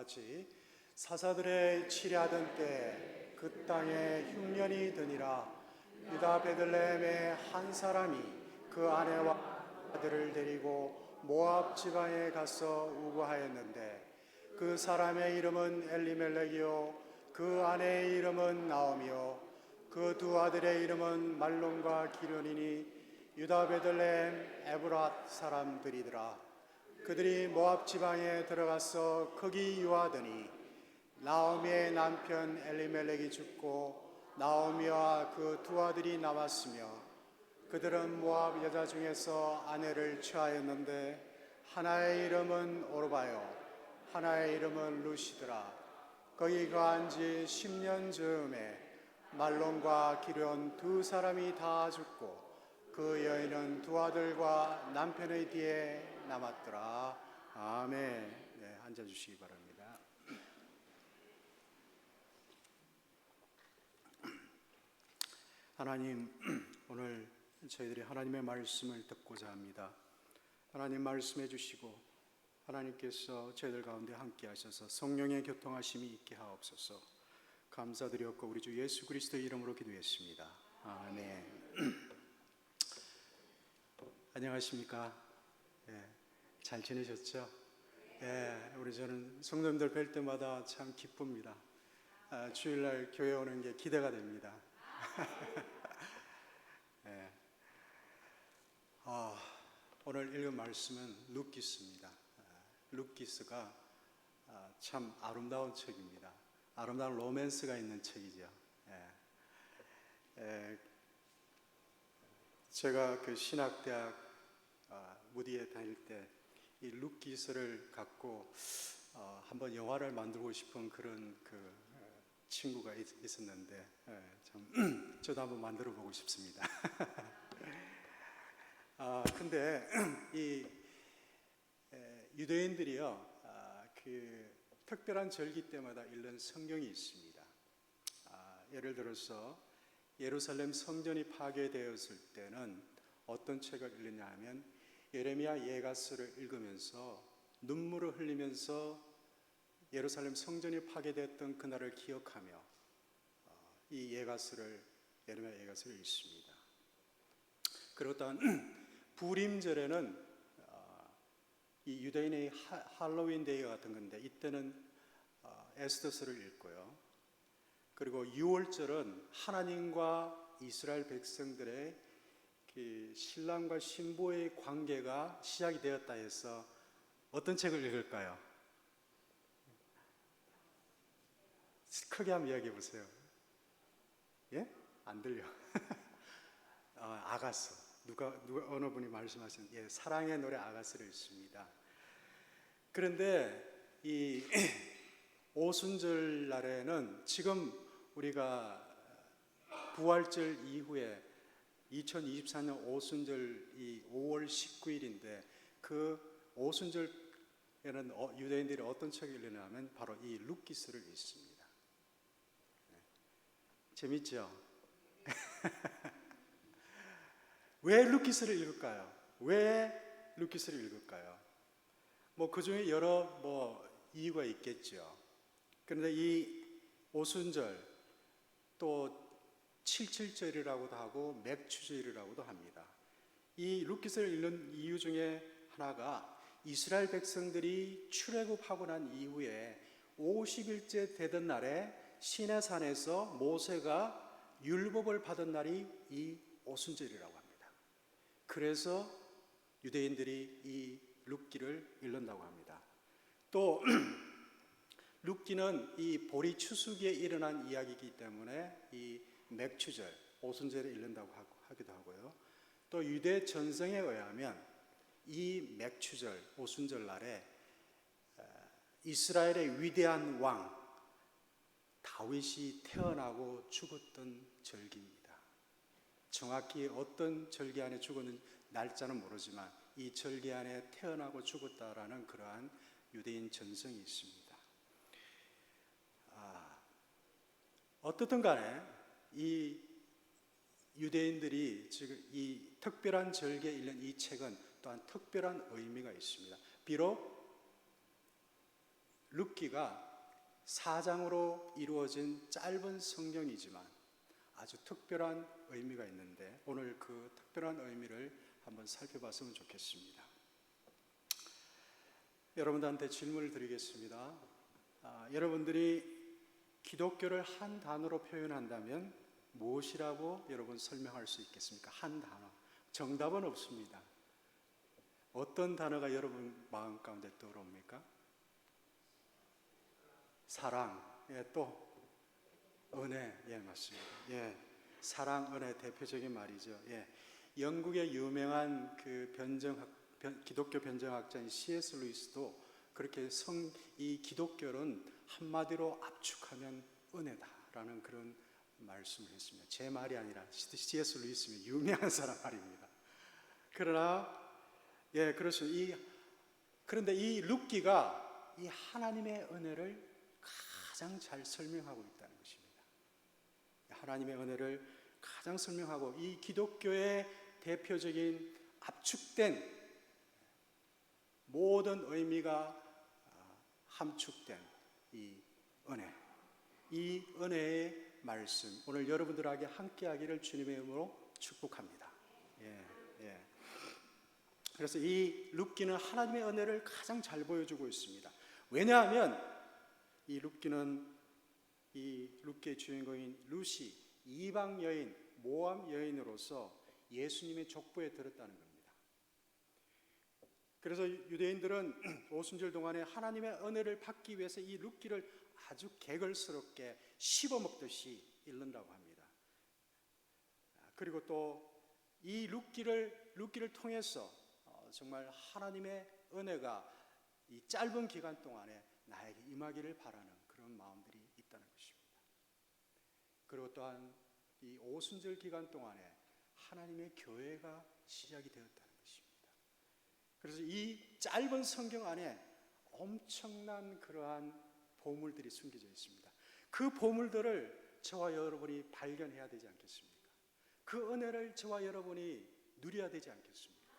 같이 사사들의 치려하던 때 그 땅에 흉년이 드니라. 유다 베들레헴의 한 사람이 그 아내와 아들을 데리고 모압 지방에 가서 우거하였는데 그 사람의 이름은 엘리멜렉이요 그 아내의 이름은 나오미요 그 두 아들의 이름은 말론과 기련이니 유다 베들레헴 에브랏 사람들이더라. 그들이 모압 지방에 들어가서 거기 유하더니 나오미의 남편 엘리멜렉이 죽고 나오미와 그 두 아들이 남았으며 그들은 모압 여자 중에서 아내를 취하였는데 하나의 이름은 오르바요 하나의 이름은 루시드라. 거기 거한 지 10년 즈음에 말론과 기련 두 사람이 다 죽고 그 여인은 두 아들과 남편의 뒤에 남았더라. 아멘. 네, 앉아주시기 바랍니다. 하나님, 오늘 저희들이 하나님의 말씀을 듣고자 합니다. 하나님 말씀해 주시고 하나님께서 저희들 가운데 함께 하셔서 성령의 교통하심이 있게 하옵소서. 감사드렸고 우리 주 예수 그리스도의 이름으로 기도했습니다. 아멘. 안녕하십니까? 예, 잘 지내셨죠? 예, 저는 성도님들 뵐 때마다 참 기쁩니다. 주일날 교회 오는 게 기대가 됩니다. 예. 오늘 읽은 말씀은 룻기스입니다. 룻기스가 참 아름다운 책입니다. 아름다운 로맨스가 있는 책이죠. 제가 그 신학대학 무디에 다닐 때 이 룻기스를 갖고 한번 영화를 만들고 싶은 그런 친구가 있었는데 참 저도 한번 만들어 보고 싶습니다. 근데 이 유대인들이요 그 특별한 절기 때마다 읽는 성경이 있습니다. 예를 들어서 예루살렘 성전이 파괴되었을 때는 어떤 책을 읽느냐 하면 예레미야 예가서를 읽으면서 눈물을 흘리면서 예루살렘 성전이 파괴되었던 그날을 기억하며 이 예레미야 예가서를 읽습니다. 그리고 또한 부림절에는 이 유대인의 할로윈 데이 같은 건데 이때는 에스더서를 읽고요. 그리고 6월절은 하나님과 이스라엘 백성들의 그 신랑과 신부의 관계가 시작이 되었다 해서 어떤 책을 읽을까요? 크게 한번 이야기해 보세요. 예? 안 들려. 아가서. 어느 분이 말씀하신 사랑의 노래 아가서를 읽습니다. 그런데 이 오순절 날에는 지금 우리가 부활절 이후에 2024년 오순절이 5월 19일인데 그 오순절에는 유대인들이 어떤 책을 읽느냐면 바로 이 룻기스를 읽습니다. 재밌죠? 왜 룻기스를 읽을까요? 왜 룻기스를 읽을까요? 그 중에 여러 이유가 있겠죠. 그런데 이 오순절 또 77절이라고도 하고 맥추절이라고도 합니다. 이 룻기스를 읽는 이유 중에 하나가 이스라엘 백성들이 출애굽하고 난 이후에 50일째 되던 날에 시내산에서 모세가 율법을 받은 날이 이 오순절이라고 합니다. 그래서 유대인들이 이 룻기를 읽는다고 합니다. 또 룻기는 이 보리 추수기에 일어난 이야기이기 때문에 이 맥추절, 오순절에 읽는다고 하기도 하고요. 또 유대 전성에 의하면 이 맥추절, 오순절 날에 이스라엘의 위대한 왕 다윗이 태어나고 죽었던 절기입니다. 정확히 어떤 절기 안에 죽었는 날짜는 모르지만 이 절기 안에 태어나고 죽었다라는 그러한 유대인 전성이 있습니다. 어떻든 간에 이 유대인들이 지금 이 특별한 절기에 읽는 이 책은 또한 특별한 의미가 있습니다. 비록 룻기가 4장으로 이루어진 짧은 성경이지만 아주 특별한 의미가 있는데 오늘 그 특별한 의미를 한번 살펴봤으면 좋겠습니다. 여러분들한테 질문을 드리겠습니다. 여러분들이 기독교를 한 단어로 표현한다면 무엇이라고 여러분 설명할 수 있겠습니까? 한 단어. 정답은 없습니다. 어떤 단어가 여러분 마음 가운데 떠오릅니까? 사랑, 예, 또 은혜, 예, 맞습니다. 예, 사랑, 은혜 대표적인 말이죠. 예, 영국의 유명한 그 기독교 변정학자인 C.S. 루이스도 그렇게 이 기독교는 한마디로 압축하면 은혜다라는 그런 말씀을 했습니다. 제 말이 아니라 C.S. 루이스는 유명한 사람 말입니다. 그러나 예, 그렇습니다. 그런데 이 룻기가 이 하나님의 은혜를 가장 잘 설명하고 있다는 것입니다. 하나님의 은혜를 가장 설명하고 이 기독교의 대표적인 압축된 모든 의미가 함축된 이 은혜, 이 은혜의 말씀 오늘 여러분들에게 함께하기를 주님의 이름으로 축복합니다. 예, 예. 그래서 이 룻기는 하나님의 은혜를 가장 잘 보여주고 있습니다. 왜냐하면 이 룻기의 주인공인 룻이 이방 여인, 모함 여인으로서 예수님의 족보에 들었다는 겁니다. 그래서 유대인들은 오순절 동안에 하나님의 은혜를 받기 위해서 이 룻기를 아주 개걸스럽게 씹어먹듯이 읽는다고 합니다. 그리고 또 이 룻기를 통해서 정말 하나님의 은혜가 이 짧은 기간 동안에 나에게 임하기를 바라는 그런 마음들이 있다는 것입니다. 그리고 또한 이 오순절 기간 동안에 하나님의 교회가 시작이 되었다는 것입니다. 그래서 이 짧은 성경 안에 엄청난 그러한 보물들이 숨겨져 있습니다. 그 보물들을 저와 여러분이 발견해야 되지 않겠습니까? 그 은혜를 저와 여러분이 누려야 되지 않겠습니까?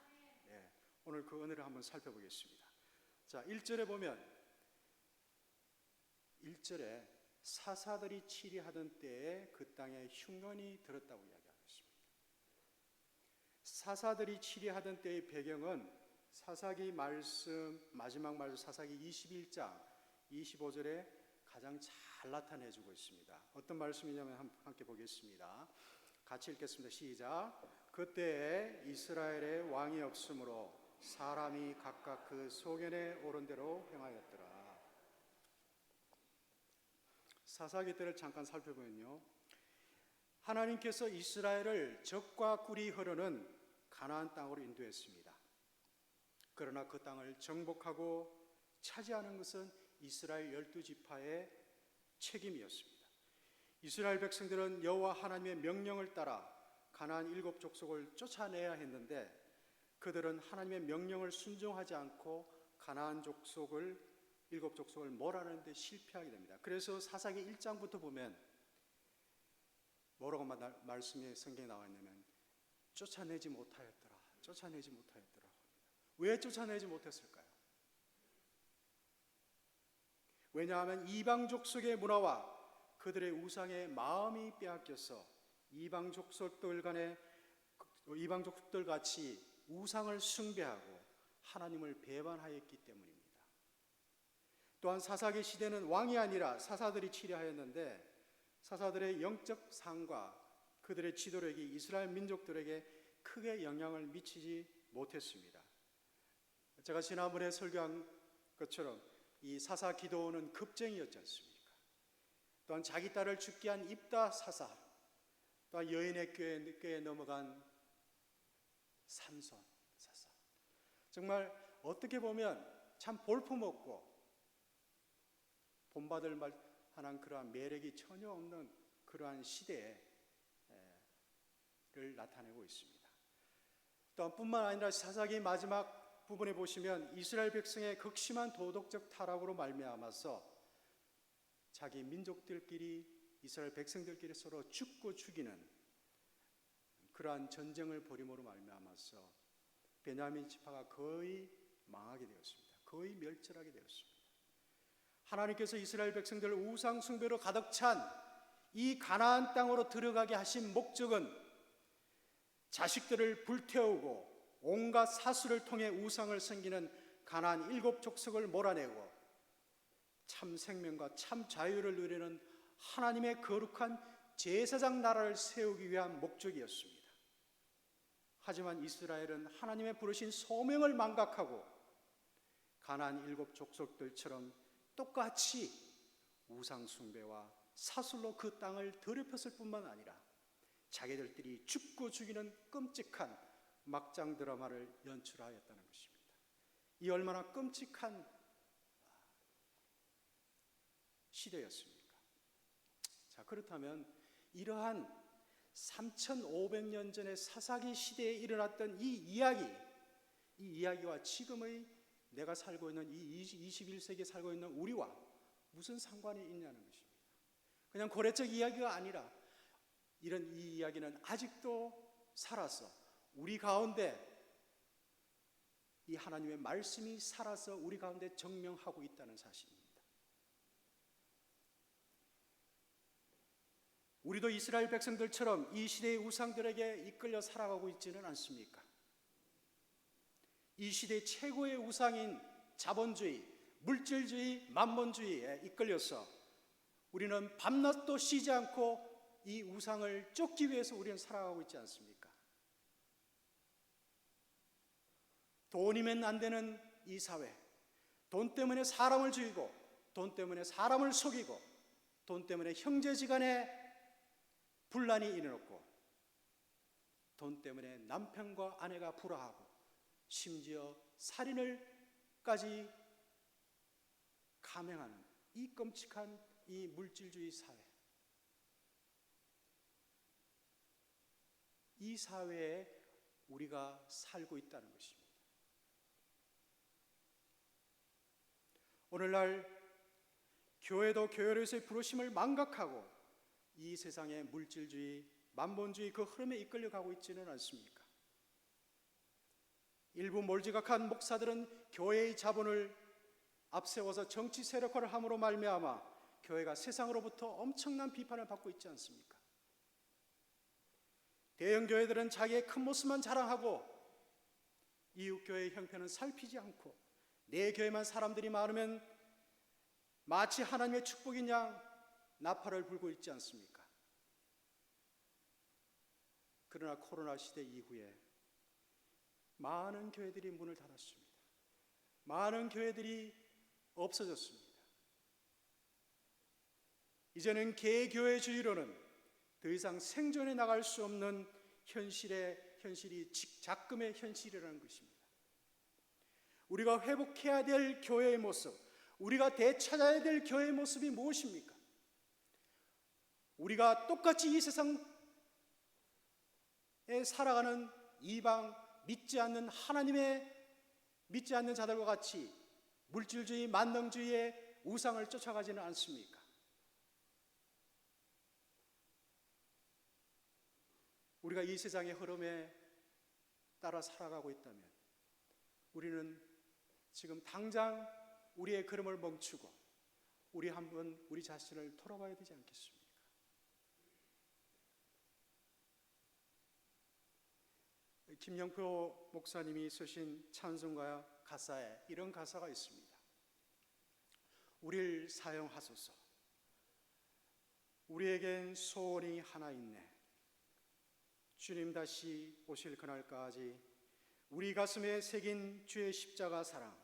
예, 오늘 그 은혜를 한번 살펴보겠습니다. 자, 1절에 보면 1절에 사사들이 치리하던 때에 그 땅에 흉년이 들었다고 이야기하고 있습니다. 사사들이 치리하던 때의 배경은 사사기 말씀, 마지막 말씀 사사기 21장 25절에 가장 잘 나타내주고 있습니다. 어떤 말씀이냐면 함께 보겠습니다. 같이 읽겠습니다. 시작. 그때에 이스라엘에 왕이 없으므로 사람이 각각 그 소견에 오른 대로 행하였더라. 사사기 때를 잠깐 살펴보면요, 하나님께서 이스라엘을 적과 꿀이 흐르는 가나안 땅으로 인도했습니다. 그러나 그 땅을 정복하고 차지하는 것은 이스라엘 12지파의 책임이었습니다. 이스라엘 백성들은 여호와 하나님의 명령을 따라 가나안 7족속을 쫓아내야 했는데 그들은 하나님의 명령을 순종하지 않고 가나안 7족속을 몰아내는 데 실패하게 됩니다. 그래서 사사기 1장부터 보면 뭐라고 말씀이 성경에 나와 있냐면 쫓아내지 못하였더라. 왜 쫓아내지 못했을까요? 왜냐하면 이방 족속의 문화와 그들의 우상의 마음이 빼앗겨서 이방 족속들 같이 우상을 숭배하고 하나님을 배반하였기 때문입니다. 또한 사사기 시대는 왕이 아니라 사사들이 치리하였는데 사사들의 영적 상과 그들의 지도력이 이스라엘 민족들에게 크게 영향을 미치지 못했습니다. 제가 지난번에 설교한 것처럼 이 사사 기도는 급쟁이였지 않습니까? 또한 자기 딸을 죽게 한 입다 사사, 또한 여인의 꾀에 넘어간 삼손 사사. 정말 어떻게 보면 참 볼품없고 본받을 만한 그러한 매력이 전혀 없는 그러한 시대를 나타내고 있습니다. 또한 뿐만 아니라 사사기 마지막 부분에 보시면 이스라엘 백성의 극심한 도덕적 타락으로 말미암아서 자기 민족들끼리 이스라엘 백성들끼리 서로 죽고 죽이는 그러한 전쟁을 벌임으로 말미암아서 베냐민 지파가 거의 망하게 되었습니다. 거의 멸절하게 되었습니다. 하나님께서 이스라엘 백성들을 우상 숭배로 가득 찬 이 가나안 땅으로 들어가게 하신 목적은 자식들을 불태우고 온갖 사수를 통해 우상을 섬기는 가나안 7 족속을 몰아내고 참 생명과 참 자유를 누리는 하나님의 거룩한 제사장 나라를 세우기 위한 목적이었습니다. 하지만 이스라엘은 하나님의 부르신 소명을 망각하고 가나안 7 족속들처럼 똑같이 우상 숭배와 사슬로 그 땅을 더럽혔을 뿐만 아니라 자기들끼리 죽고 죽이는 끔찍한 막장 드라마를 연출하였다는 것입니다. 이 얼마나 끔찍한 시대였습니까? 자, 그렇다면 이러한 3500년 전의 사사기 시대에 일어났던 이 이야기와 지금의 내가 살고 있는 이 21세기에 살고 있는 우리와 무슨 상관이 있냐는 것입니다. 그냥 고래적 이야기가 아니라 이런 이 이야기는 아직도 살아서 우리 가운데 이 하나님의 말씀이 살아서 우리 가운데 정명하고 있다는 사실입니다. 우리도 이스라엘 백성들처럼 이 시대의 우상들에게 이끌려 살아가고 있지는 않습니까? 이 시대 최고의 우상인 자본주의, 물질주의, 만몬주의에 이끌려서 우리는 밤낮도 쉬지 않고 이 우상을 쫓기 위해서 우리는 살아가고 있지 않습니까? 돈이면 안 되는 이 사회, 돈 때문에 사람을 죽이고 돈 때문에 사람을 속이고 돈 때문에 형제지간에 분란이 일어났고 돈 때문에 남편과 아내가 불화하고 심지어 살인을까지 감행하는 이 끔찍한 이 물질주의 사회, 이 사회에 우리가 살고 있다는 것입니다. 오늘날 교회도 교회로서의 부르심을 망각하고 이 세상의 물질주의, 만본주의 그 흐름에 이끌려가고 있지는 않습니까? 일부 몰지각한 목사들은 교회의 자본을 앞세워서 정치 세력화를 함으로 말미암아 교회가 세상으로부터 엄청난 비판을 받고 있지 않습니까? 대형 교회들은 자기의 큰 모습만 자랑하고 이웃 교회의 형편은 살피지 않고 내 교회만 사람들이 많으면 마치 하나님의 축복인 양 나팔을 불고 있지 않습니까? 그러나 코로나 시대 이후에 많은 교회들이 문을 닫았습니다. 많은 교회들이 없어졌습니다. 이제는 개교회주의로는 더 이상 생존해 나갈 수 없는 현실이 작금의 현실이라는 것입니다. 우리가 회복해야 될 교회의 모습, 우리가 되찾아야 될 교회의 모습이 무엇입니까? 우리가 똑같이 이 세상에 살아가는 이방 믿지 않는 자들과 같이 물질주의, 만능주의의 우상을 쫓아가지는 않습니까? 우리가 이 세상의 흐름에 따라 살아가고 있다면 우리는 지금 당장 우리의 걸음을 멈추고 우리 한번 우리 자신을 돌아봐야 되지 않겠습니까? 김영표 목사님이 쓰신 찬송가 가사에 이런 가사가 있습니다. 우리를 사용하소서. 우리에겐 소원이 하나 있네. 주님 다시 오실 그날까지 우리 가슴에 새긴 주의 십자가 사랑,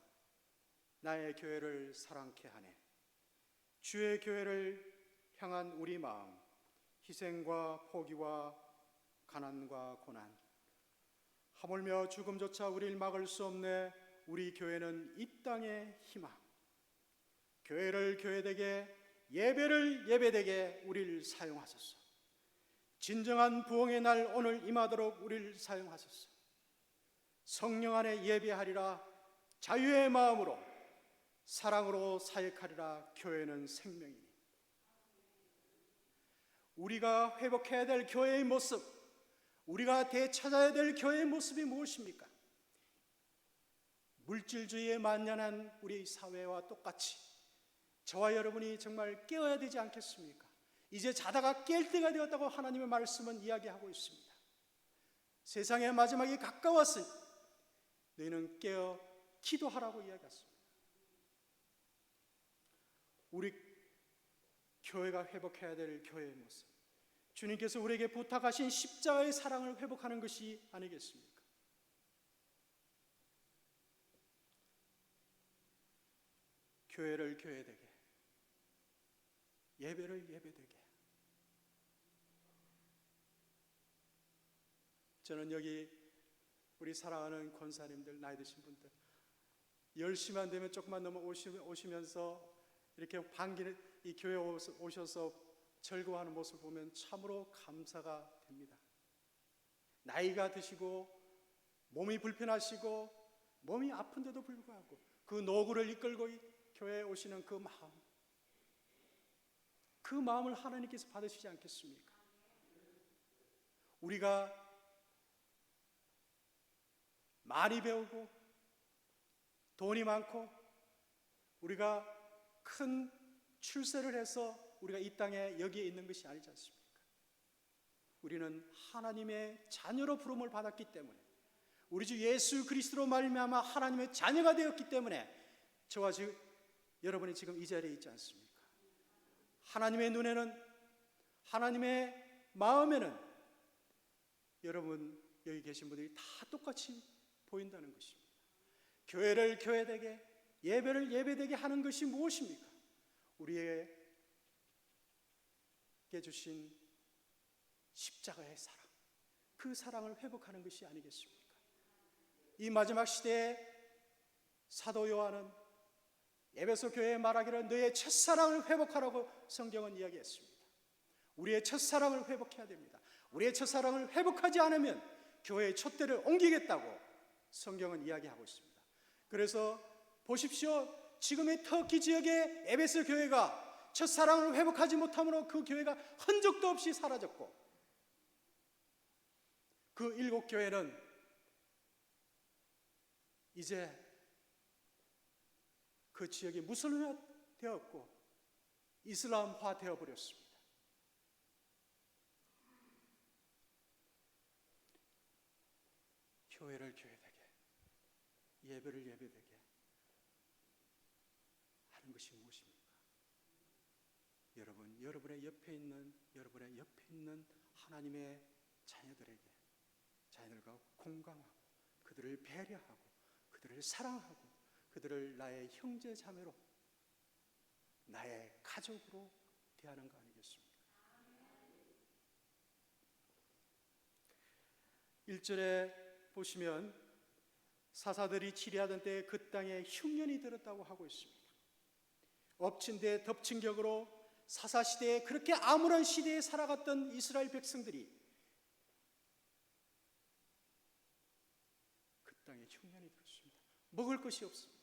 나의 교회를 사랑케 하네. 주의 교회를 향한 우리 마음, 희생과 포기와 가난과 고난, 하물며 죽음조차 우리를 막을 수 없네. 우리 교회는 이 땅의 희망. 교회를 교회되게, 예배를 예배되게 우리를 사용하소서. 진정한 부흥의 날 오늘 임하도록 우리를 사용하소서. 성령 안에 예배하리라. 자유의 마음으로 사랑으로 사역하리라. 교회는 생명이니. 우리가 회복해야 될 교회의 모습, 우리가 되찾아야 될 교회의 모습이 무엇입니까? 물질주의에 만연한 우리 사회와 똑같이 저와 여러분이 정말 깨어야 되지 않겠습니까? 이제 자다가 깰 때가 되었다고 하나님의 말씀은 이야기하고 있습니다. 세상의 마지막이 가까웠으니 너희는 깨어 기도하라고 이야기했습니다. 우리 교회가 회복해야 될 교회의 모습, 주님께서 우리에게 부탁하신 십자가의 사랑을 회복하는 것이 아니겠습니까? 교회를 교회되게, 예배를 예배되게. 저는 여기 우리 사랑하는 권사님들, 나이 드신 분들 10시만 되면 조금만 넘어 오시면서 이렇게 반기는 이 교회에 오셔서 절거하는 모습을 보면 참으로 감사가 됩니다. 나이가 드시고 몸이 불편하시고 몸이 아픈데도 불구하고 그 노구를 이끌고 교회에 오시는 그 마음을 하나님께서 받으시지 않겠습니까? 우리가 많이 배우고 돈이 많고 우리가 큰 출세를 해서 우리가 이 땅에 여기에 있는 것이 아니지 않습니까? 우리는 하나님의 자녀로 부름을 받았기 때문에, 우리 주 예수 그리스도로 말미암아 하나님의 자녀가 되었기 때문에 저와 여러분이 지금 이 자리에 있지 않습니까? 하나님의 눈에는, 하나님의 마음에는 여러분 여기 계신 분들이 다 똑같이 보인다는 것입니다. 교회를 교회되게, 예배를 예배되게 하는 것이 무엇입니까? 우리에게 주신 십자가의 사랑, 그 사랑을 회복하는 것이 아니겠습니까? 이 마지막 시대에 사도 요한은 에베소 교회에 말하기를 너의 첫사랑을 회복하라고 성경은 이야기했습니다. 우리의 첫사랑을 회복해야 됩니다. 우리의 첫사랑을 회복하지 않으면 교회의 촛대를 옮기겠다고 성경은 이야기하고 있습니다. 그래서 보십시오. 지금의 터키 지역의 에베소 교회가 첫사랑을 회복하지 못함으로 그 교회가 흔적도 없이 사라졌고, 그 7교회는 이제 그 지역이 무슬림화 되었고 이슬람화 되어버렸습니다. 교회를 교회되게, 예배를 예배되게 하는 것이 무엇입니까? 여러분의 옆에 있는 하나님의 자녀들과 공감하고 그들을 배려하고 그들을 사랑하고 그들을 나의 형제 자매로, 나의 가족으로 대하는 거 아니겠습니까? 1절에 보시면 사사들이 치리하던 때에 그 땅에 흉년이 들었다고 하고 있습니다. 엎친 데 덮친 격으로 사사시대에 그렇게 암울한 시대에 살아갔던 이스라엘 백성들이 그 땅에 흉년이 들었습니다. 먹을 것이 없습니다.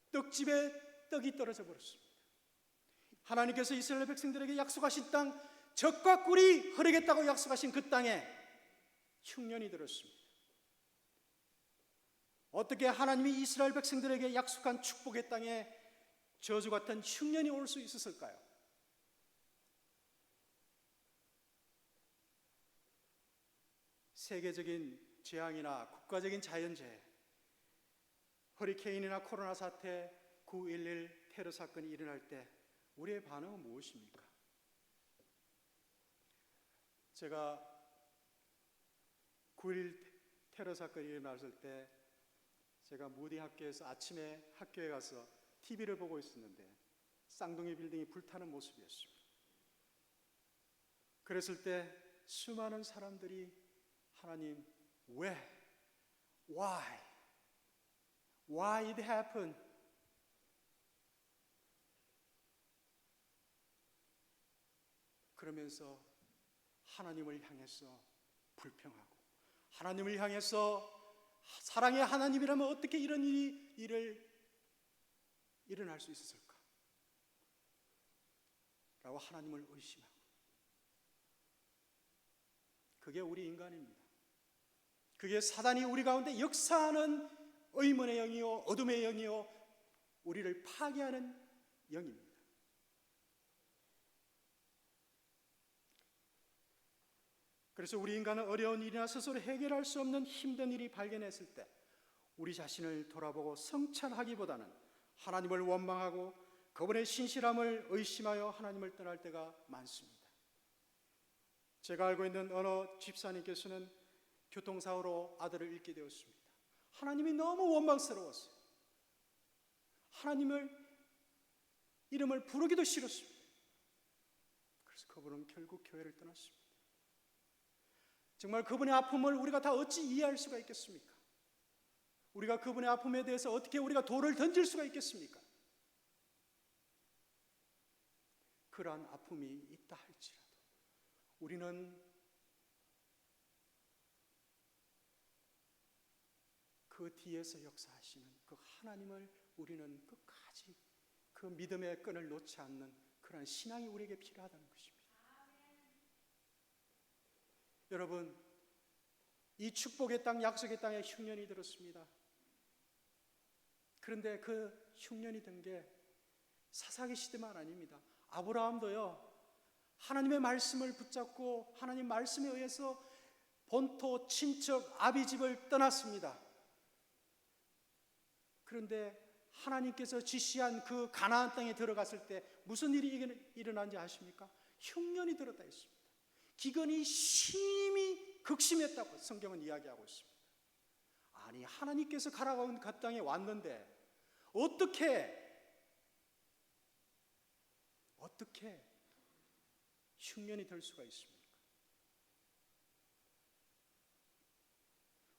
떡집에 떡이 떨어져 버렸습니다. 하나님께서 이스라엘 백성들에게 약속하신 땅, 젖과 꿀이 흐르겠다고 약속하신 그 땅에 흉년이 들었습니다. 어떻게 하나님이 이스라엘 백성들에게 약속한 축복의 땅에 저주 같은 흉년이 올 수 있었을까요? 세계적인 재앙이나 국가적인 자연재해, 허리케인이나 코로나 사태, 9.11 테러 사건이 일어날 때 우리의 반응은 무엇입니까? 제가 9.11 테러 사건이 일어났을 때 제가 무디 학교에서 아침에 학교에 가서 TV를 보고 있었는데 쌍둥이 빌딩이 불타는 모습이었습니다. 그랬을 때 수많은 사람들이 하나님, 왜? Why it happened? 그러면서 하나님을 향해서 불평하고, 하나님을 향해서 사랑의 하나님이라면 어떻게 이런 일을 일어날 수 있었을까? 라고 하나님을 의심하고. 그게 우리 인간입니다. 그게 사단이 우리 가운데 역사하는 의문의 영이요, 어둠의 영이요, 우리를 파괴하는 영입니다. 그래서 우리 인간은 어려운 일이나 스스로 해결할 수 없는 힘든 일이 발견했을 때 우리 자신을 돌아보고 성찰하기보다는 하나님을 원망하고 그분의 신실함을 의심하여 하나님을 떠날 때가 많습니다. 제가 알고 있는 어느 집사님께서는 교통사고로 아들을 잃게 되었습니다. 하나님이 너무 원망스러웠어요. 하나님을 이름을 부르기도 싫었습니다. 그래서 그분은 결국 교회를 떠났습니다. 정말 그분의 아픔을 우리가 다 어찌 이해할 수가 있겠습니까? 우리가 그분의 아픔에 대해서 어떻게 우리가 돌을 던질 수가 있겠습니까? 그러한 아픔이 있다 할지라도 우리는 그 뒤에서 역사하시는 그 하나님을 우리는 끝까지 그 믿음의 끈을 놓지 않는 그런 신앙이 우리에게 필요하다는 것입니다. 여러분, 이 축복의 땅, 약속의 땅에 흉년이 들었습니다. 그런데 그 흉년이 든 게 사사기 시대만 아닙니다. 아브라함도요, 하나님의 말씀을 붙잡고 하나님 말씀에 의해서 본토, 친척, 아비 집을 떠났습니다. 그런데 하나님께서 지시한 그 가나안 땅에 들어갔을 때 무슨 일이 일어난지 아십니까? 흉년이 들었다 했습니다. 기근이 심히 극심했다고 성경은 이야기하고 있습니다. 아니, 하나님께서 가라고 그 땅에 왔는데 어떻게 흉년이 될 수가 있습니까?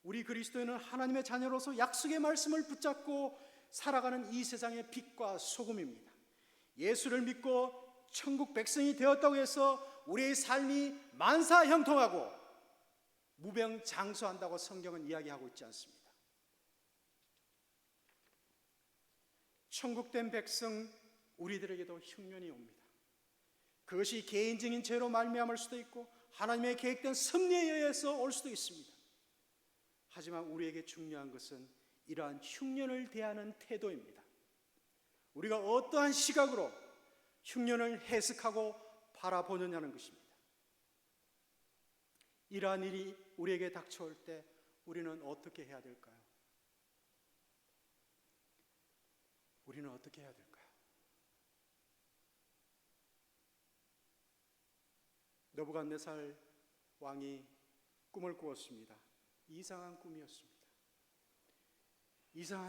우리 그리스도인은 하나님의 자녀로서 약속의 말씀을 붙잡고 살아가는 이 세상의 빛과 소금입니다. 예수를 믿고 천국 백성이 되었다고 해서 우리의 삶이 만사형통하고 무병장수한다고 성경은 이야기하고 있지 않습니다. 천국된 백성 우리들에게도 흉년이 옵니다. 그것이 개인적인 죄로 말미암을 수도 있고 하나님의 계획된 섭리에 의해서 올 수도 있습니다. 하지만 우리에게 중요한 것은 이러한 흉년을 대하는 태도입니다. 우리가 어떠한 시각으로 흉년을 해석하고 바라보느냐는 것입니다. 이러한 일이 우리에게 닥쳐올 때 우리는 어떻게 해야 될까요? 우리는 어떻게 해야 될까요? 느부갓네살 왕이 꿈을 꾸었습니다. 이상한 꿈이었습니다.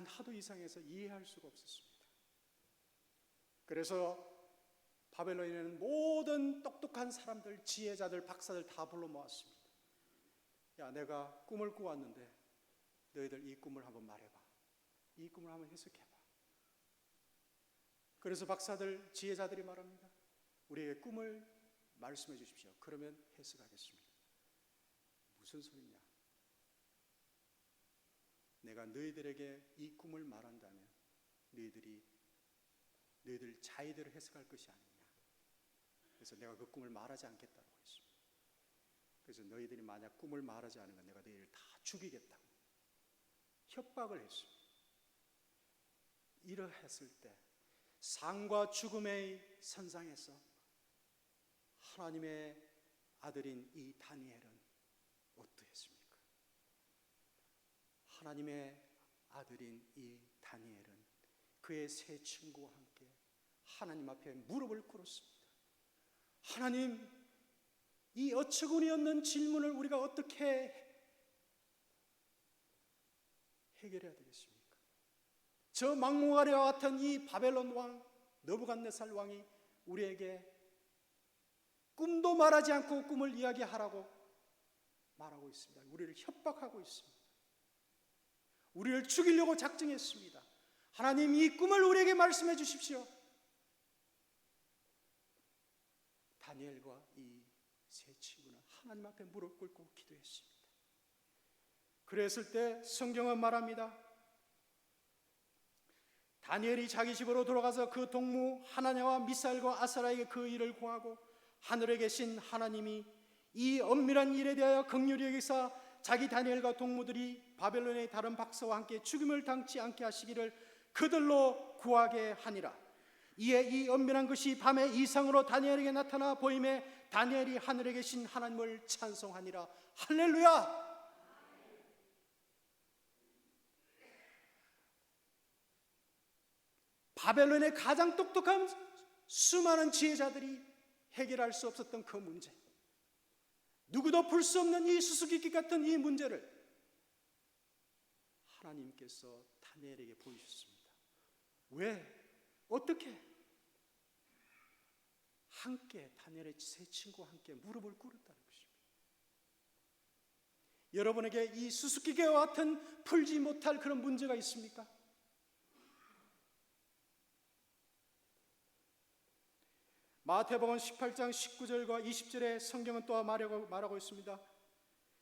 하도 이상해서 이해할 수가 없었습니다. 그래서 바벨론에는 모든 똑똑한 사람들, 지혜자들, 박사들 다 불러 모았습니다. 야, 내가 꿈을 꾸었는데 너희들 이 꿈을 한번 말해봐. 이 꿈을 한번 해석해봐. 그래서 박사들, 지혜자들이 말합니다. 우리에게 꿈을 말씀해 주십시오. 그러면 해석하겠습니다. 무슨 소리냐? 내가 너희들에게 이 꿈을 말한다면 너희들 자의대로 해석할 것이 아니냐. 그래서 내가 그 꿈을 말하지 않겠다고 했습니다. 그래서 너희들이 만약 꿈을 말하지 않으면 내가 너희를 다 죽이겠다고 협박을 했습니다. 이러했을 때 삶과 죽음의 선상에서 하나님의 아들인 이 다니엘은 어떠했습니까? 하나님의 아들인 이 다니엘은 그의 세 친구와 함께 하나님 앞에 무릎을 꿇었습니다. 하나님, 이 어처구니 없는 질문을 우리가 어떻게 해결해야 되겠습니까? 저 막무가내와 같은 이 바벨론 왕 느부갓네살 왕이 우리에게 꿈도 말하지 않고 꿈을 이야기하라고 말하고 있습니다. 우리를 협박하고 있습니다. 우리를 죽이려고 작정했습니다. 하나님, 이 꿈을 우리에게 말씀해 주십시오. 다니엘과 이 세 친구는 하나님 앞에 무릎 꿇고 기도했습니다. 그랬을 때 성경은 말합니다. 다니엘이 자기 집으로 돌아가서 그 동무 하나냐와 미사엘과 아사라에게 그 일을 고하고 하늘에 계신 하나님이 이 엄밀한 일에 대하여 긍휼히 여기사 자기 다니엘과 동무들이 바벨론의 다른 박사와 함께 죽임을 당치 않게 하시기를 그들로 구하게 하니라. 이에 이 은밀한 것이 밤의 이상으로 다니엘에게 나타나 보임에 다니엘이 하늘에 계신 하나님을 찬송하니라. 할렐루야. 바벨론의 가장 똑똑한 수많은 지혜자들이 해결할 수 없었던 그 문제, 누구도 풀 수 없는 이 수수께끼 같은 이 문제를 하나님께서 다니엘에게 보이셨습니다. 왜? 어떻게? 함께, 다니엘의 세 친구와 함께 무릎을 꿇었다는 것입니다. 여러분에게 이 수수께끼와 같은 풀지 못할 그런 문제가 있습니까? 마태복음 18장 19절과 20절에 성경은 또 말하고 있습니다.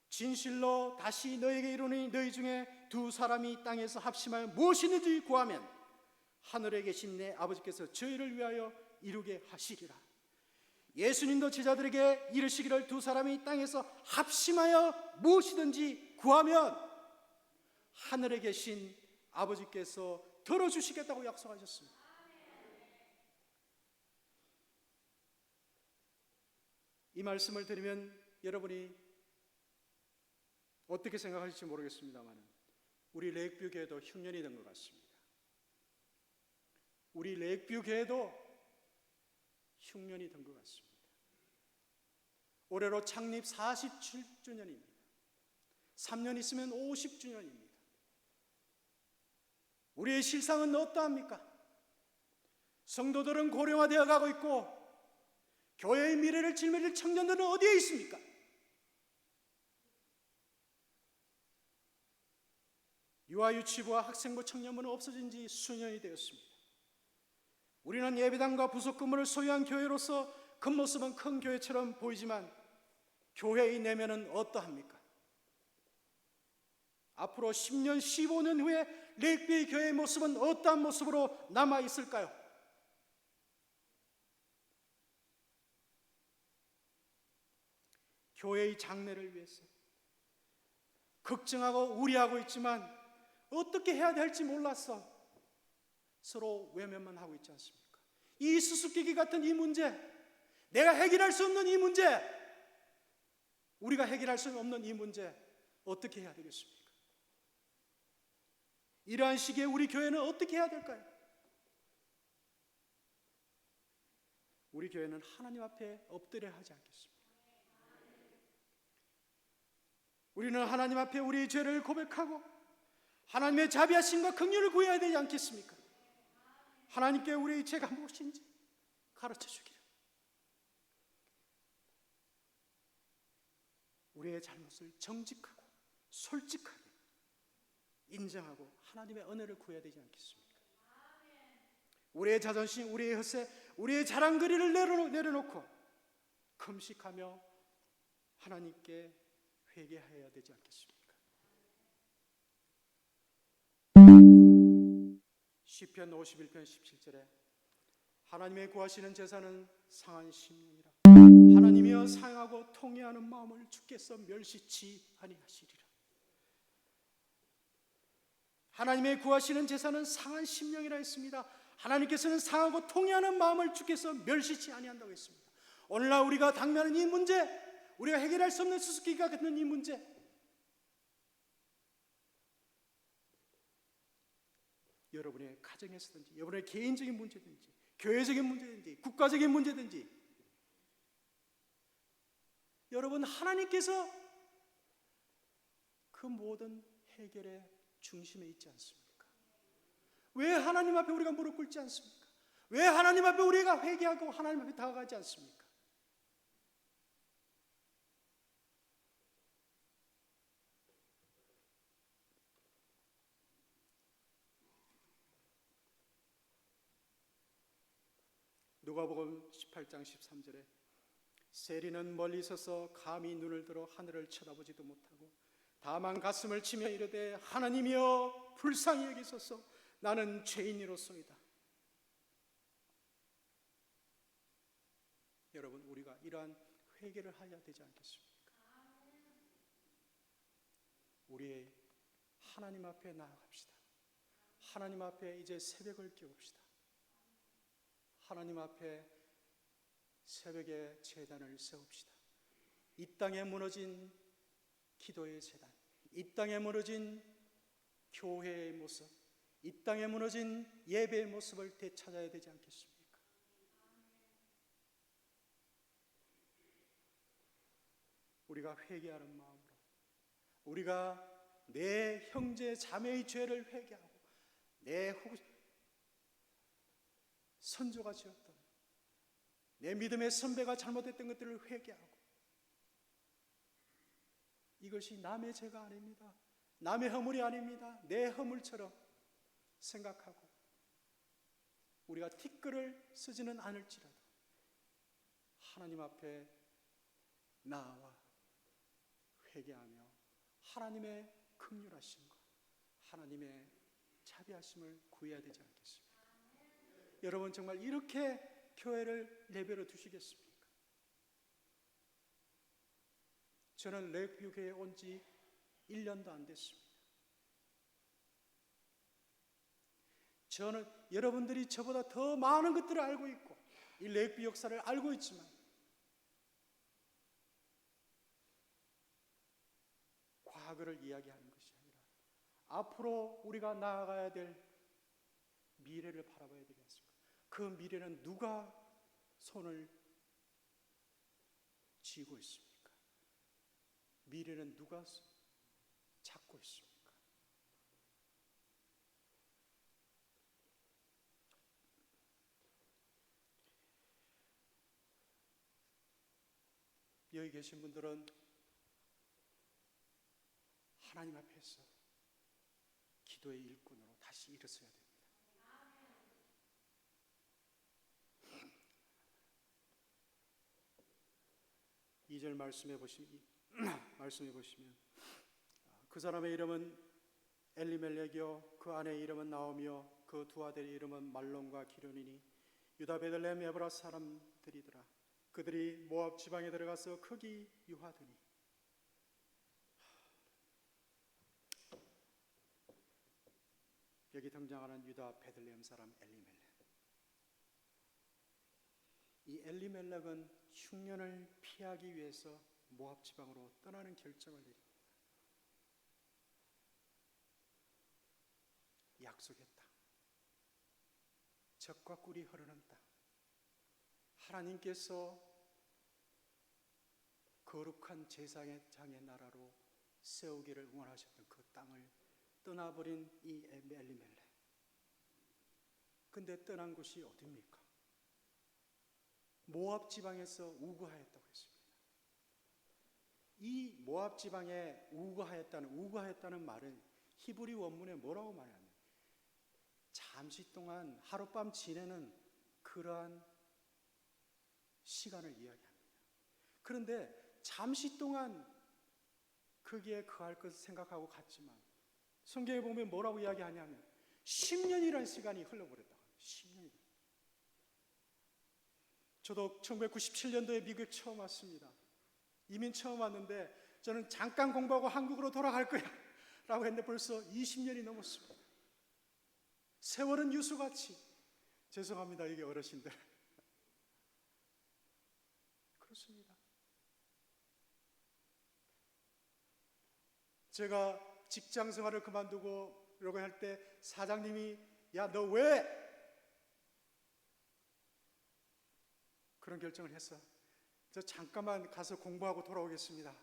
진실로 다시 너에게 이르노니 너희 중에 두 사람이 땅에서 합심하여 무엇이든지 구하면 하늘에 계신 내 아버지께서 저희를 위하여 이루게 하시리라. 예수님도 제자들에게 이르시기를 두 사람이 땅에서 합심하여 무엇이든지 구하면 하늘에 계신 아버지께서 들어주시겠다고 약속하셨습니다. 이 말씀을 들으면 여러분이 어떻게 생각하실지 모르겠습니다만 우리 레이크뷰 교회도 흉년이 된 것 같습니다. 우리 레이크뷰 교회도 흉년이 된 것 같습니다. 올해로 창립 47주년입니다. 3년 있으면 50주년입니다. 우리의 실상은 어떠합니까? 성도들은 고령화되어 가고 있고 교회의 미래를 짊어질 청년들은 어디에 있습니까? 유아유치부와 학생부 청년부는 없어진 지 수년이 되었습니다. 우리는 예배당과 부속 건물을 소유한 교회로서 겉모습은 큰 교회처럼 보이지만 교회의 내면은 어떠합니까? 앞으로 10년, 15년 후에 레이크뷰 교회의 모습은 어떠한 모습으로 남아있을까요? 교회의 장래를 위해서 걱정하고 우려하고 있지만 어떻게 해야 될지 몰라서 서로 외면만 하고 있지 않습니까? 이 수수께끼 같은 이 문제, 내가 해결할 수 없는 이 문제, 우리가 해결할 수 없는 이 문제 어떻게 해야 되겠습니까? 이러한 시기에 우리 교회는 어떻게 해야 될까요? 우리 교회는 하나님 앞에 엎드려야 하지 않겠습니까? 우리는 하나님 앞에 우리의 죄를 고백하고 하나님의 자비하심과 긍휼을 구해야 되지 않겠습니까? 하나님께 우리의 죄가 무엇인지 가르쳐 주기를, 우리의 잘못을 정직하고 솔직하게 인정하고 하나님의 은혜를 구해야 되지 않겠습니까? 우리의 자존심, 우리의 헛새, 우리의 자랑거리를 내려놓고 금식하며 하나님께 회개해야 되지 않겠습니까? 시편 51편 17절에 하나님의 구하시는 제사는 상한 심령이라. 하나님이여 상하고 통회하는 마음을 주께서 멸시치 아니하시리라. 하나님의 구하시는 제사는 상한 심령이라 했습니다. 하나님께서는 상하고 통회하는 마음을 주께서 멸시치 아니한다고 했습니다. 오늘날 우리가 당면하는 이 문제, 우리가 해결할 수 없는 수수께끼가 같은 이 문제, 여러분의 가정에서든지 여러분의 개인적인 문제든지 교회적인 문제든지 국가적인 문제든지 여러분 하나님께서 그 모든 해결의 중심에 있지 않습니까? 왜 하나님 앞에 우리가 무릎 꿇지 않습니까? 왜 하나님 앞에 우리가 회개하고 하나님 앞에 다가가지 않습니까? 누가복음 18장 13절에 세리는 멀리 서서 감히 눈을 들어 하늘을 쳐다보지도 못하고 다만 가슴을 치며 이르되 하나님이여 불쌍히 여기소서 나는 죄인이로소이다. 여러분 우리가 이러한 회개를 해야 되지 않겠습니까? 우리의 하나님 앞에 나아갑시다. 하나님 앞에 이제 새벽을 깨웁시다. 하나님 앞에 새벽에 제단을 세웁시다. 이 땅에 무너진 기도의 제단, 이 땅에 무너진 교회의 모습, 이 땅에 무너진 예배의 모습을 되찾아야 되지 않겠습니까? 우리가 회개하는 마음으로, 우리가 내 형제 자매의 죄를 회개하고 내 선조가 지었던 내 믿음의 선배가 잘못했던 것들을 회개하고, 이것이 남의 죄가 아닙니다. 남의 허물이 아닙니다. 내 허물처럼 생각하고 우리가 티끌을 쓰지는 않을지라도 하나님 앞에 나와 회개하며 하나님의 긍휼하심과 하나님의 자비하심을 구해야 되지 않겠습니까? 여러분, 정말 이렇게 교회를 내버려 두시겠습니까? 저는 레이크뷰 교회에 온 지 1년도 안 됐습니다. 저는 여러분들이 저보다 더 많은 것들을 알고 있고 이 레이크뷰 역사를 알고 있지만 과거를 이야기하는 것이 아니라 앞으로 우리가 나아가야 될 미래를 바라봐야 되지 않습니까? 그 미래는 누가 손을 쥐고 있습니까? 미래는 누가 잡고 있습니까? 여기 계신 분들은 하나님 앞에서 기도의 일꾼으로 다시 일어서야 됩니다. 2절 말씀해 보시면 그 사람의 이름은 엘리멜렉이요 그 아내의 이름은 나오미요 그 두 아들의 이름은 말론과 기련이니 유다 베들레헴 에브라 사람들이더라. 그들이 모압 지방에 들어가서 거기 유하더니. 여기 등장하는 유다 베들레헴 사람 엘리멜렉. 이 엘리멜렉은 흉년을 피하기 위해서 모압 지방으로 떠나는 결정을 내립니다. 약속했다. 젖과 꿀이 흐르는 땅, 하나님께서 거룩한 제사장의 나라로 세우기를 원하셨던 그 땅을 떠나버린 이 엘리멜렉. 근데 떠난 곳이 어디입니까? 모압 지방에서 우거하였다고 했습니다. 이 모압 지방에 우거하였다는 말은 히브리 원문에 뭐라고 말하냐면 잠시 동안 하룻밤 지내는 그러한 시간을 이야기합니다. 그런데 잠시 동안 거기에 거할 것을 생각하고 갔지만 성경에 보면 뭐라고 이야기하냐면 10년이라는 시간이 흘러버렸다고 합니다. 10년이. 저도 1997년도에 미국에 처음 왔습니다. 이민 처음 왔는데 저는 잠깐 공부하고 한국으로 돌아갈 거야 라고 했는데 벌써 20년이 넘었습니다. 세월은 유수같이. 죄송합니다, 이게 어르신들. 그렇습니다. 제가 직장 생활을 그만두고 이러고 할 때 사장님이 야, 너 왜 그런 결정을 했어? 저 잠깐만 가서 공부하고 돌아오겠습니다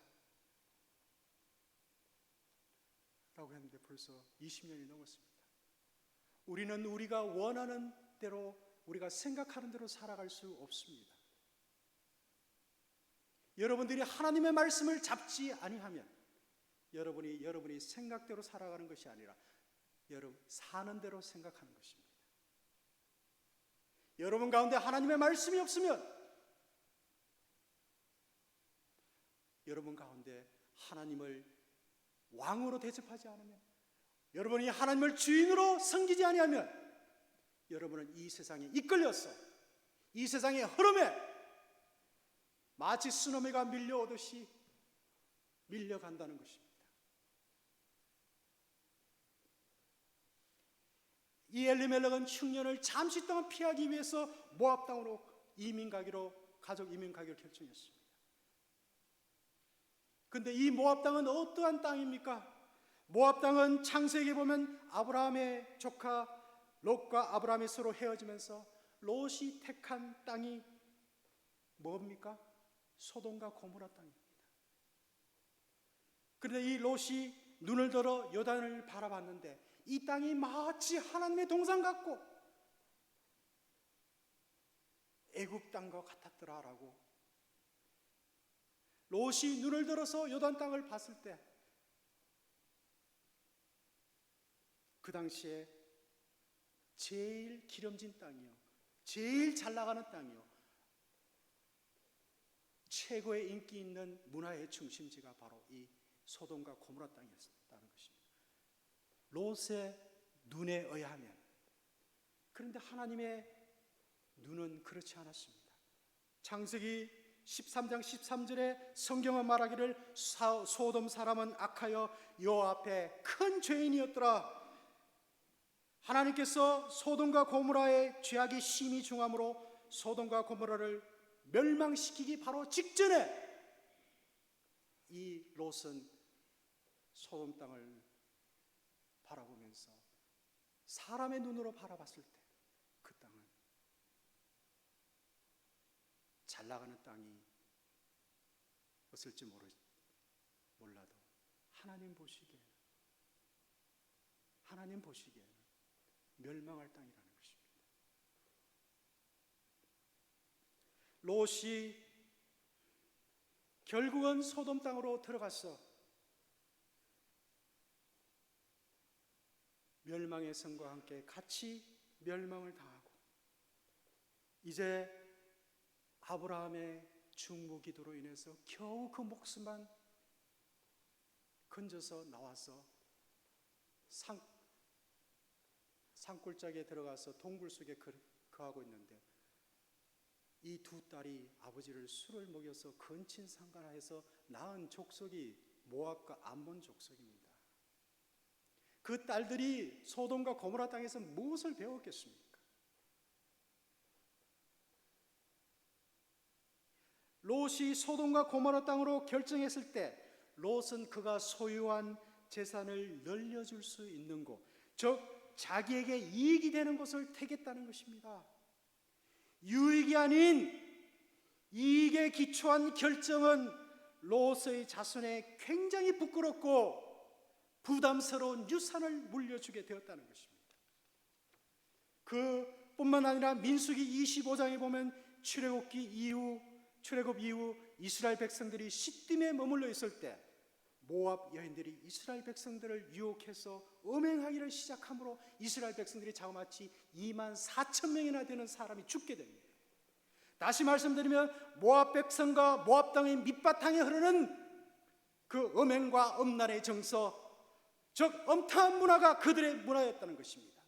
라고 했는데 벌써 20년이 넘었습니다. 우리는 우리가 원하는 대로, 우리가 생각하는 대로 살아갈 수 없습니다. 여러분들이 하나님의 말씀을 잡지 아니하면 여러분이 생각대로 살아가는 것이 아니라 여러분 사는 대로 생각하는 것입니다. 여러분 가운데 하나님의 말씀이 없으면 여러분 가운데 하나님을 왕으로 대접하지 않으면, 여러분이 하나님을 주인으로 섬기지 아니하면 여러분은 이 세상에 이끌려서 이 세상의 흐름에 마치 쓰나미가 밀려오듯이 밀려간다는 것입니다. 이 엘리멜렉은 흉년을 잠시 동안 피하기 위해서 모압 땅으로 가족 이민 가기로 결정했습니다. 그런데 이 모압 땅은 어떠한 땅입니까? 모압 땅은 창세기에 보면 아브라함의 조카 롯과 아브라함이 서로 헤어지면서 롯이 택한 땅이 뭡니까? 소돔과 고모라 땅입니다. 그런데 이 롯이 눈을 들어 요단을 바라봤는데 이 땅이 마치 하나님의 동산 같고 애굽 땅과 같았더라라고 롯이 눈을 들어서 요단 땅을 봤을 때 그 당시에 제일 기름진 땅이요, 제일 잘 나가는 땅이요, 최고의 인기 있는 문화의 중심지가 바로 이 소돔과 고모라 땅이었다는 것입니다. 롯의 눈에 의하면. 그런데 하나님의 눈은 그렇지 않았습니다. 창세기 13장 13절에 성경은 말하기를 소돔 사람은 악하여 여호와 앞에 큰 죄인이었더라. 하나님께서 소돔과 고모라의 죄악이 심히 중함으로 소돔과 고모라를 멸망시키기 바로 직전에 이 롯은 소돔 땅을 바라보면서 사람의 눈으로 바라봤을 때 그 땅은 잘 나가는 땅이 없을지 몰라도 하나님 보시기에는 멸망할 땅이라는 것입니다. 롯이 결국은 소돔 땅으로 들어갔어. 멸망의 성과 함께 같이 멸망을 당하고 이제 아브라함의 중보 기도로 인해서 겨우 그 목숨만 건져서 나와서 산골짜기에 들어가서 동굴 속에 거하고 있는데 이 두 딸이 아버지를 술을 먹여서 근친상간하여서 낳은 족속이 모압과 암몬 족속입니다. 그 딸들이 소돔과 고모라 땅에서 무엇을 배웠겠습니까? 롯이 소돔과 고모라 땅으로 결정했을 때 롯은 그가 소유한 재산을 늘려줄 수 있는 곳, 즉 자기에게 이익이 되는 것을 택했다는 것입니다. 유익이 아닌 이익에 기초한 결정은 롯의 자손에 굉장히 부끄럽고 부담스러운 유산을 물려주게 되었다는 것입니다. 그뿐만 아니라 민수기 25장에 보면 출애굽 이후 이스라엘 백성들이 시딤에 머물러 있을 때 모압 여인들이 이스라엘 백성들을 유혹해서 음행하기를 시작함으로 이스라엘 백성들이 자그마치 24,000명이나 되는 사람이 죽게 됩니다. 다시 말씀드리면 모압 백성과 모압 땅의 밑바탕에 흐르는 그 음행과 음란의 정서, 즉 엄타한 문화가 그들의 문화였다는 것입니다.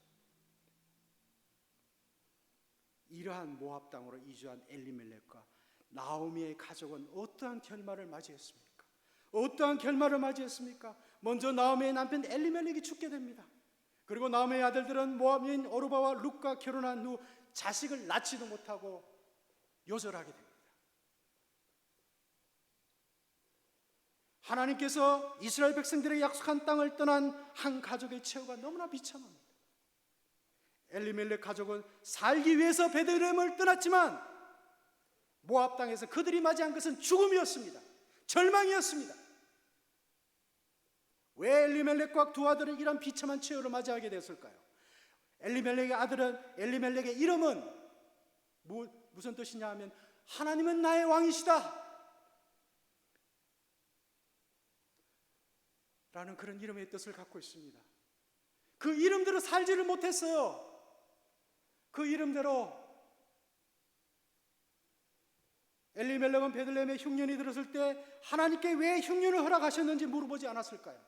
이러한 모압 땅으로 이주한 엘리멜렉과 나오미의 가족은 어떠한 결말을 맞이했습니까? 먼저 나오미의 남편 엘리멜렉이 죽게 됩니다. 그리고 나오미의 아들들은 모압 여인 오르바와 룻과 결혼한 후 자식을 낳지도 못하고 요절하게 됩니다. 하나님께서 이스라엘 백성들의 약속한 땅을 떠난 한 가족의 최후가 너무나 비참합니다. 엘리멜렉 가족은 살기 위해서 베들레헴을 떠났지만 모압 땅에서 그들이 맞이한 것은 죽음이었습니다. 절망이었습니다. 왜 엘리멜렉과 두 아들은 이런 비참한 최후를 맞이하게 됐을까요? 엘리멜렉의 이름은 무슨 뜻이냐 하면 하나님은 나의 왕이시다 라는 그런 이름의 뜻을 갖고 있습니다. 그 이름대로 살지를 못했어요. 그 이름대로 엘리멜렉은 베들레헴에 흉년이 들었을 때 하나님께 왜 흉년을 허락하셨는지 물어보지 않았을까요?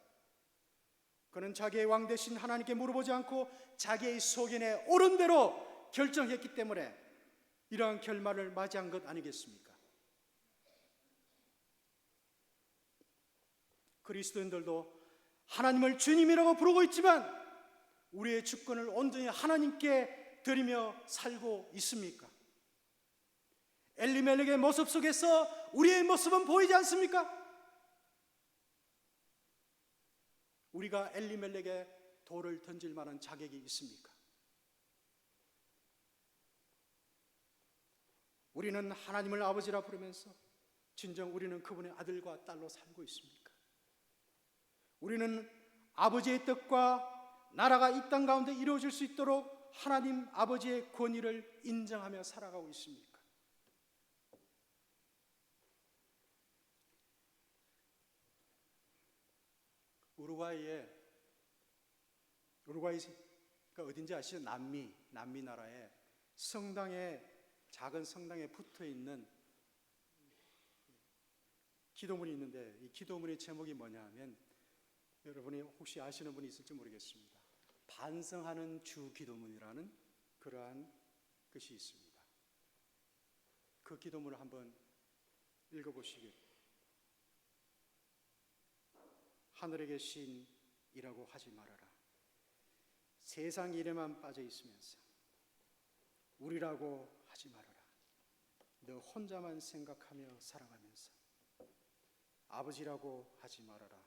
그는 자기의 왕 대신 하나님께 물어보지 않고 자기의 소견에 옳은 대로 결정했기 때문에 이러한 결말을 맞이한 것 아니겠습니까? 그리스도인들도 하나님을 주님이라고 부르고 있지만 우리의 주권을 온전히 하나님께 드리며 살고 있습니까? 엘리멜렉의 모습 속에서 우리의 모습은 보이지 않습니까? 우리가 엘리멜렉의 돌을 던질 만한 자격이 있습니까? 우리는 하나님을 아버지라 부르면서 진정 우리는 그분의 아들과 딸로 살고 있습니까? 우리는 아버지의 뜻과 나라가 이 땅 가운데 이루어질 수 있도록 하나님 아버지의 권위를 인정하며 살아가고 있습니까? 우루과이가 어딘지 아시죠? 남미 나라에 작은 성당에 붙어 있는 기도문이 있는데, 이 기도문의 제목이 뭐냐 하면, 여러분이 혹시 아시는 분이 있을지 모르겠습니다. 반성하는 주 기도문이라는 그러한 것이 있습니다. 그 기도문을 한번 읽어보시길. 하늘에 계신 이라고 하지 말아라. 세상 일에만 빠져 있으면서 우리라고 하지 말아라. 너 혼자만 생각하며 살아가면서 아버지라고 하지 말아라.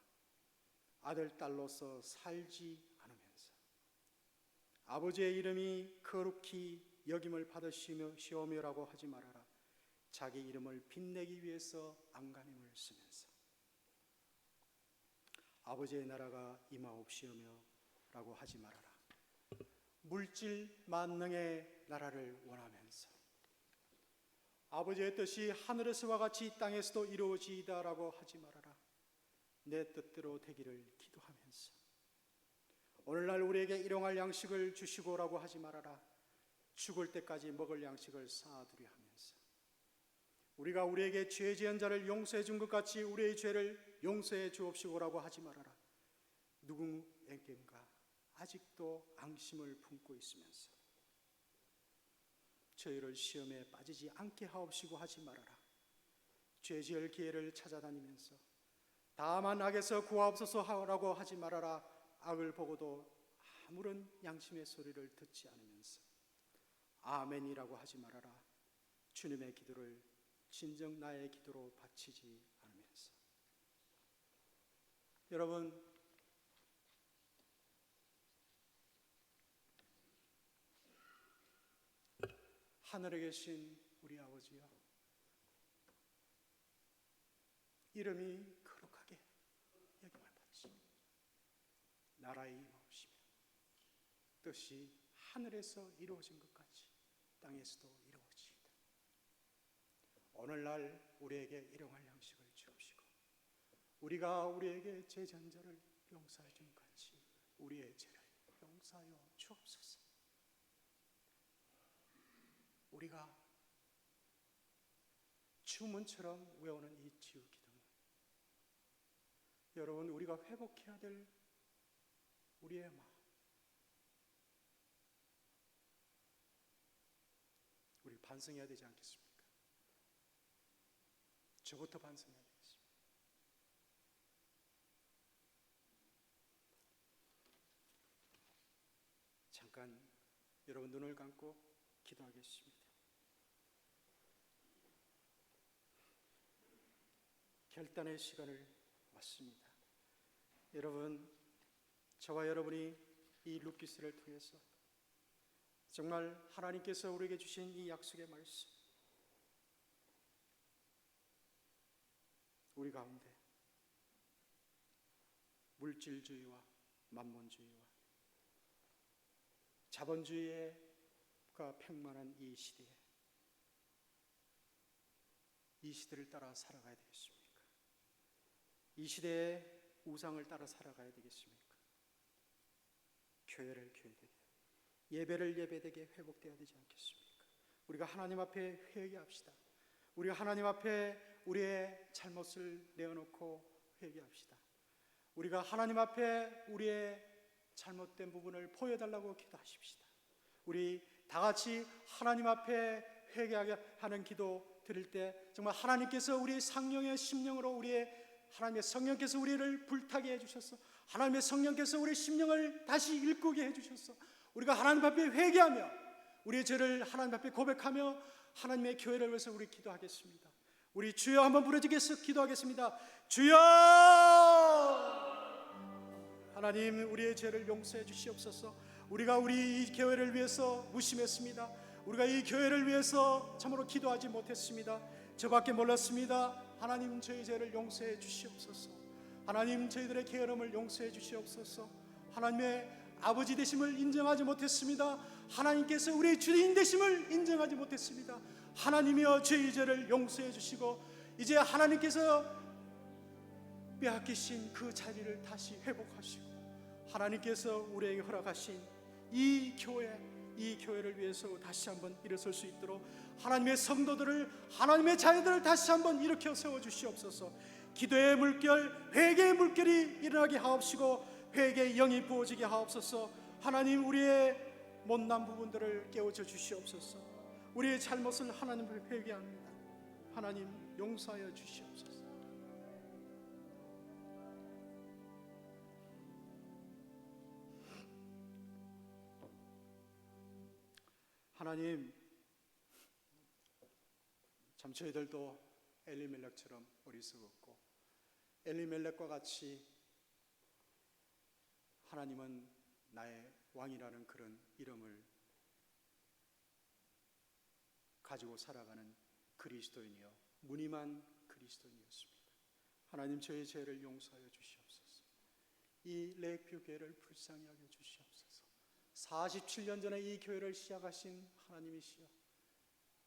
아들, 딸로서 살지 않으면서 아버지의 이름이 거룩히 여김을 받으시오며라고 하지 말아라. 자기 이름을 빛내기 위해서 안간힘을 쓰면서 아버지의 나라가 임하옵시오며라고 하지 말아라. 물질 만능의 나라를 원하면서 아버지의 뜻이 하늘에서와 같이 이 땅에서도 이루어지이다라고 하지 말아라. 내 뜻대로 되기를 기도하면서 오늘날 우리에게 일용할 양식을 주시고라고 하지 말아라. 죽을 때까지 먹을 양식을 쌓아두려 하면서 우리가 우리에게 죄 지은 자를 용서해 준 것 같이 우리의 죄를 용서해 주옵시고라고 하지 말아라. 누구에겐가 아직도 앙심을 품고 있으면서 저희를 시험에 빠지지 않게 하옵시고 하지 말아라. 죄 지을 기회를 찾아다니면서 다만 악에서 구하옵소서라고 하지 말아라. 악을 보고도 아무런 양심의 소리를 듣지 않으면서 아멘이라고 하지 말아라. 주님의 기도를 진정 나의 기도로 바치지 않으면서 여러분, 하늘에 계신 우리 아버지여, 이름이 거룩하게 여김을 받으시며 나라의 임하옵시며 뜻이 하늘에서 이루어진 것 같이 땅에서도 이루어지이다. 오늘날 우리에게 일용할 양식을 주옵시고 우리가 우리에게 죄 지은 자를 용서해 준 같이 우리의 죄를 용서하여 주옵소서. 우리가 주문처럼 외우는 이 주 기도문, 여러분, 우리가 회복해야 될 우리의 마음, 우리 반성해야 되지 않겠습니까? 저부터 반성해야 되겠습니다. 잠깐 여러분 눈을 감고 기도하겠습니다. 결단의 시간을 왔습니다. 여러분, 저와 여러분이 이 룻기스를 통해서 정말 하나님께서 우리에게 주신 이 약속의 말씀, 우리 가운데 물질주의와 만몬주의와 자본주의가 팽만한 이 시대에 이 시대를 따라 살아가야 되겠습니까? 이 시대의 우상을 따라 살아가야 되겠습니까? 교회를 교회되게, 예배를 예배되게 회복되어야 되지 않겠습니까? 우리가 하나님 앞에 회개합시다. 우리가 하나님 앞에 우리의 잘못을 내어놓고 회개합시다. 우리가 하나님 앞에 우리의 잘못된 부분을 보여달라고 기도하십시다. 우리 다 같이 하나님 앞에 회개하게 하는 기도 드릴 때 정말 하나님께서 우리의 상령의 심령으로 우리의 하나님의 성령께서 우리를 불타게 해주셔서 하나님의 성령께서 우리의 심령을 다시 일구게 해주셔서 우리가 하나님 앞에 회개하며 우리의 죄를 하나님 앞에 고백하며 하나님의 교회를 위해서 우리 기도하겠습니다. 우리 주여 한번 부르짖겠어 기도하겠습니다. 주여! 하나님, 우리의 죄를 용서해 주시옵소서. 우리가 우리 이 교회를 위해서 무심했습니다. 우리가 이 교회를 위해서 참으로 기도하지 못했습니다. 저밖에 몰랐습니다. 하나님, 저희 죄를 용서해 주시옵소서. 하나님, 저희들의 게으름을 용서해 주시옵소서. 하나님의 아버지 되심을 인정하지 못했습니다. 하나님께서 우리의 주인 되심을 인정하지 못했습니다. 하나님이여, 저희 죄를 용서해 주시고 이제 하나님께서 빼앗기신 그 자리를 다시 회복하시고 하나님께서 우리에게 허락하신 이 교회를 위해서 다시 한번 일어설 수 있도록 하나님의 성도들을, 하나님의 자녀들을 다시 한번 일으켜 세워주시옵소서. 기도의 물결, 회개의 물결이 일어나게 하옵시고 회개의 영이 부어지게 하옵소서. 하나님, 우리의 못난 부분들을 깨우쳐 주시옵소서. 우리의 잘못을 하나님을 회개합니다. 하나님, 용서하여 주시옵소서. 하나님, 참 저희들도 엘리멜렉처럼 어리석었고 엘리멜렉과 같이 하나님은 나의 왕이라는 그런 이름을 가지고 살아가는 그리스도인이요 무늬만 그리스도인이었습니다. 하나님, 저희 죄를 용서하여 주시옵소서. 이 레이크뷰 교회를 불쌍히 여겨 주시옵소서. 47년 전에 이 교회를 시작하신 하나님이시여,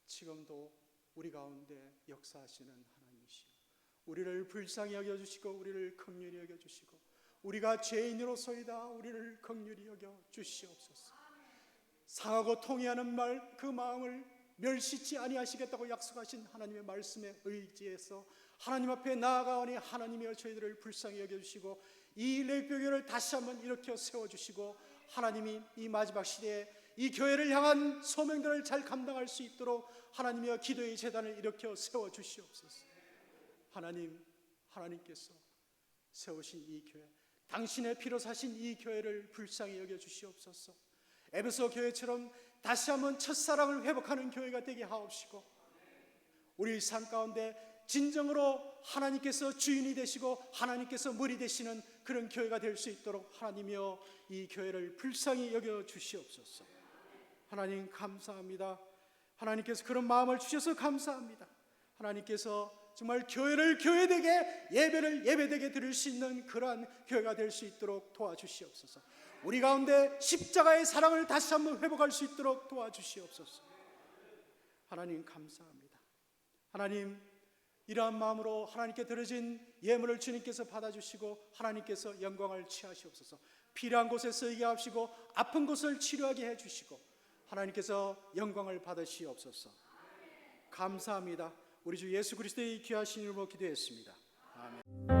지금도 우리 가운데 역사하시는 하나님이시여, 우리를 불쌍히 여겨주시고 우리를 긍휼히 여겨주시고 우리가 죄인으로서이다 우리를 긍휼히 여겨 주시옵소서. 상하고 통회하는 말, 그 마음을 멸시치 아니하시겠다고 약속하신 하나님의 말씀에 의지해서 하나님 앞에 나아가오니 하나님이여, 저희들을 불쌍히 여겨주시고 이 레이크교회를 다시 한번 일으켜 세워주시고 하나님이 이 마지막 시대에 이 교회를 향한 소명들을 잘 감당할 수 있도록 하나님이여, 기도의 제단을 일으켜 세워주시옵소서. 하나님께서 세우신 이 교회, 당신의 피로 사신 이 교회를 불쌍히 여겨주시옵소서. 에베소 교회처럼 다시 한번 첫사랑을 회복하는 교회가 되게 하옵시고 우리 삶 가운데 진정으로 하나님께서 주인이 되시고 하나님께서 머리 되시는 그런 교회가 될 수 있도록 하나님이여, 이 교회를 불쌍히 여겨주시옵소서. 하나님, 감사합니다. 하나님께서 그런 마음을 주셔서 감사합니다. 하나님께서 정말 교회를 교회되게, 예배를 예배되게 드릴 수 있는 그러한 교회가 될 수 있도록 도와주시옵소서. 우리 가운데 십자가의 사랑을 다시 한번 회복할 수 있도록 도와주시옵소서. 하나님, 감사합니다. 하나님, 이러한 마음으로 하나님께 드려진 예물을 주님께서 받아주시고 하나님께서 영광을 취하시옵소서. 필요한 곳에 쓰이게 하시고 아픈 곳을 치료하게 해주시고 하나님께서 영광을 받으시옵소서. 감사합니다. 우리 주 예수 그리스도의 귀하신 이름으로 기도했습니다. 아멘.